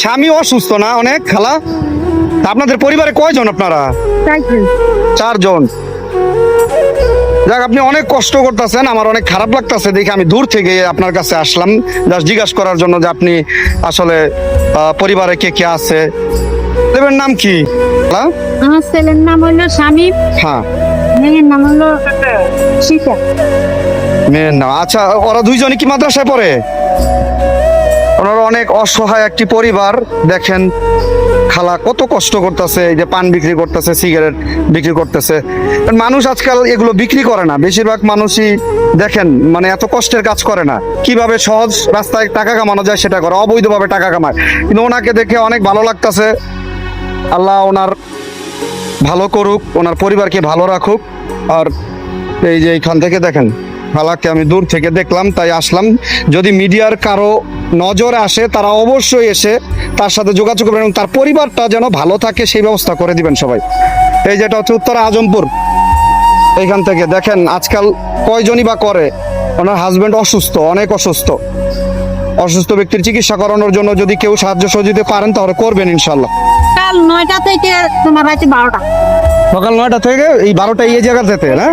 স্বামী অসুস্থ না অনেক খালা? তা আপনাদের পরিবারে কয়জন আপনারা? 4 জন। যাক, আপনি অনেক কষ্ট করতেছেন, আমার অনেক খারাপ লাগতেছে দেখে আমি দূর থেকে আপনার কাছে আসলাম জাস্ট জিজ্ঞাসা করার জন্য যে আপনি আসলে পরিবারে কে কে আছে। দেবের নাম কি? হ্যাঁ, আমার ছেলের নাম হলো স্বামী, হ্যাঁ, মেয়ের নাম হলো সীতা। মেয়ের নাম, আচ্ছা। ওরা দুইজনই কি মাদ্রাসায় পড়ে? ওনারা অনেক অসহায় একটি পরিবার। দেখেন খালা কত কষ্ট করতেছে, এই যে পান বিক্রি করতেছে, সিগারেট বিক্রি করতেছে। মানুষ আজকাল এগুলো বিক্রি করে না, বেশিরভাগ মানুষই দেখেন মানে এত কষ্টের কাজ করে না, কিভাবে সহজ রাস্তায় টাকা কামানো যায় সেটা করে, অবৈধভাবে টাকা কামায়। কিন্তু ওনাকে দেখে অনেক ভালো লাগতেছে। আল্লাহ ওনার ভালো করুক, ওনার পরিবারকে ভালো রাখুক। আর এই যে এইখান থেকে দেখেন খালাকে আমি দূর থেকে দেখলাম, তাই আসলাম। যদি মিডিয়ার কারো নজরে আসে তারা অবশ্যই এসে তার সাথে যোগাযোগ করবেন এবং তার পরিবারটা যেন ভালো থাকে সেই ব্যবস্থা করে দিবেন সবাই। এই যেটা হচ্ছে উত্তরা আজমপুর, এইখান থেকে দেখেন আজকাল কয়জনই বা করে। ওনার হাজবেন্ড অসুস্থ, অনেক অসুস্থ। অসুস্থ ব্যক্তির চিকিৎসা করানোর জন্য যদি কেউ সাহায্য সহযোগিতা পারেন তাহলে করবেন ইনশাল্লাহ। কাল 9টা থেকে তোমার রাতে 12টা। সকাল 9টা থেকে এই 12টা এই জায়গা যেতে না?